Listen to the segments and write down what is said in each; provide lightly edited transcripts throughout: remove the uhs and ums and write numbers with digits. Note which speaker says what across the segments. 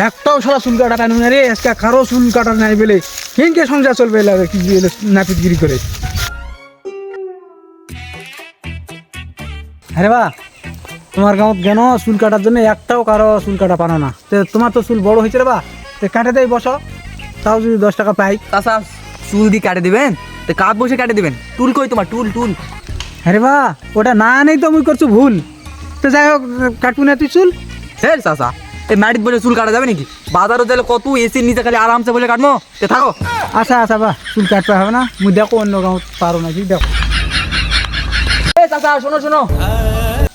Speaker 1: একটাও সারা চুল কাটা পানু না রে, আজকে কারো চুল কাটা নাই বলে কেনকে সংসার চলবে কি নাপিতগিরি করে। আরে বা তোমার গাঁত কেন চুল কাটার জন্য একটাও কারো চুল কাটা পানো না? তোমার তো চুল বড় হয়েছে রে বা, কাটে দেয় বসো, তাও যদি 10 টাকা পাই।
Speaker 2: চাচা চুল দিয়ে কাটে দিবেন, তো কাপ বসে কাটে দিবেন। টুল কই তোমার? টুল টুল।
Speaker 1: আরে বা ওটা না নেই তো মুই করছো ভুল। তো যাই হোক কাটবো না তুই চুল।
Speaker 2: হ্যাঁ চাচা, এই মাটির বসে চুল কাটা যাবে নাকি? বাজারও দিলে কত এসির নিচে খালি আরামসে বলে কাটবো, তে থাকো।
Speaker 1: আচ্ছা আচ্ছা বা চুল কাটতে হবে না, মুই দেখো অন্য গাঁত পারো নাকি দেখো।
Speaker 2: এ চাচা শোনো শোনো।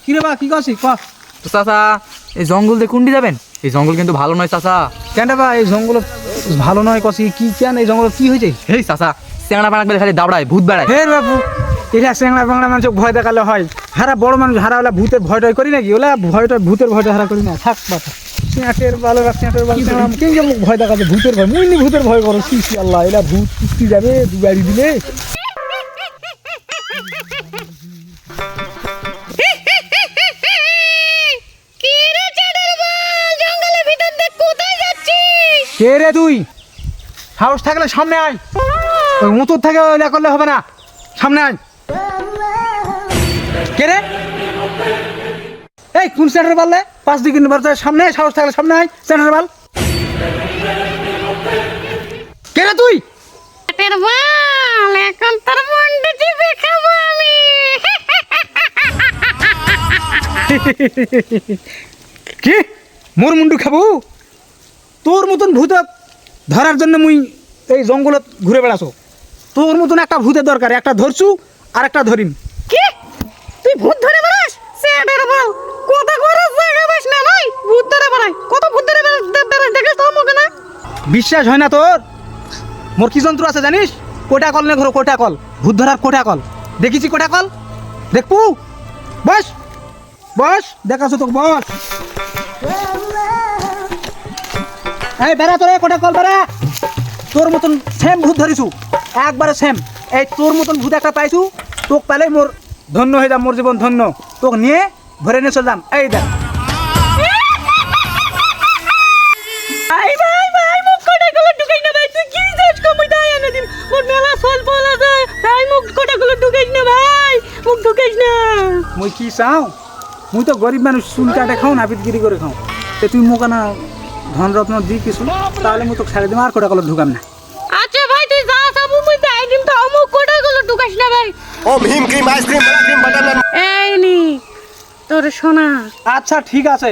Speaker 1: কিরে বা কি করছিস ক?
Speaker 2: তো চাচা এই জঙ্গল দিয়ে কুন্ডি যাবেন? এই জঙ্গল কিন্তু ভালো নয় চাচা।
Speaker 1: কেন বা এই জঙ্গল ভালো নয় কষি? কি কেন এই জঙ্গল কি হয়েছে?
Speaker 2: হেই চাচা, চেংড়া পানা খালি দাবড়ায়, ভূত বেড়ায়।
Speaker 1: হে বাবু, এটা চেংড়া বাংলা মানুষ ভয় দেখালে হয়? হারা বড় মানুষ হারা ওলা ভূতের ভয় টয় করি নাকি? ওলা ভয়টা ভূতের ভয়টা হারা করি না। থাক বাতা চেঁটের ভালো চেঁটের ভালো কেন মুখ ভয় দেখাচ্ছে? ভূতের ভয় মুই নি ভূতের ভয় করো? কি আল্লাহ, এলা ভূত কুস্তি যাবে দু গাড়ি দিলে। কে রে তুই? সাহস থাকলে সামনে আয়, ওই মুতুর থেকে ওইলা করলে হবে না, সামনে আয়। কে রে? এই কোন সেন্টার বাললে? 5 দিকে সামনে আয়, সাহস থাকলে সামনে আয়, সেন্টার বাল। কে রে তুই?
Speaker 3: এখন তোর মন্ডে টিপে খাবো আমি।
Speaker 1: কি মোর মুন্ডু খাবো? তোর মতন ভূত ধরার জন্য মুই এই জঙ্গলত ঘুরে বেড়াছো। তোর মতন একটা ভূতের দরকার, একটা ধরছু আর একটা ধরিম।
Speaker 3: কি তুই ভূত ধরে বেড়াস? সেটার বল কথা করে জায়গা বাস না ভাই। ভূত ধরে বেড়াই, কত ভূত ধরে বেড়াস দেখিস তো আমাকে না?
Speaker 1: বিশ্বাস হয় না তোর? মোর কি যন্ত্র আছে জানিস? কোটা কল নে ঘর, কোটা কল, ভূত ধরার কোটা কল দেখেছি। কোটা কল দেখবো? বস বস, দেখাছো তোকে, বস। এই বেড়া তোরে, কোটা কল বেড়া। তোর মতন সেম ভূত ধরিছু, একবারে সেম। এই তোর মতন ভূত একটা পাইছু, তোকে পেলে মোর ধন্য হয়ে যাম, মোর জীবন ধন্য। তোকে নিয়ে ভরে নিয়ে চলে যাম। এই দেখ
Speaker 3: ভাই ভাই ভাই মুখ কোটাগুলো ঢুকাই না ভাই। তুই কি যাস কমই দাই এনে দিম। মোর মেলা সল পলা যায় ভাই। মুখ কোটাগুলো ঢুকাইস না ভাই, মুখ ঢুকাইস না।
Speaker 1: মুই কি চাও? মুই তো গরিব মানুষ, চুল কাটে খাও, নাপিতগিরি করে খাও। তুই মোক না ধন রত্ন দি কিছু, তাহলে মুই তোকে ছেড়ে দিম, আর কোটা কল ঢুকাম না।
Speaker 3: আচ্ছা ভাই তুই যা সাবু মুই দাই দিম, তো মুখ কোটাগুলো ঢুকাইস না ভাই।
Speaker 4: ओम हिम क्रीम आइसक्रीम बड़ा क्रीम बटर नान
Speaker 3: এই নি তোর সোনা।
Speaker 1: আচ্ছা ঠিক আছে,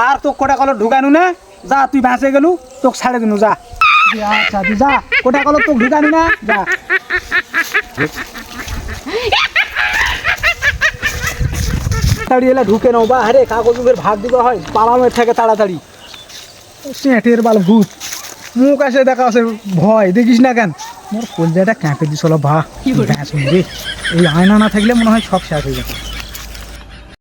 Speaker 1: আর তো কোটা কল ঢুকানু না। যা তুই বাঁচে গেলু, তোকে ছেড়ে দিনু, যা। আচ্ছা তুই যা, কোটা কল তোকে ঢুকানু না, যা। তাড়ি এলা ঢুকে নাও বা, আরে কাগজের ভাগ দিবা হয় পালামের থেকে তাড়াতাড়ি। সেটের বাল ভূত মুখ আসে দেখা আছে, ভয় দেখিস না কেন? মোর কলজাটা ক্যাঁপে দিছিল বা। এই আয়না না থাকলে মনে হয় সব শেষ হয়ে যেত।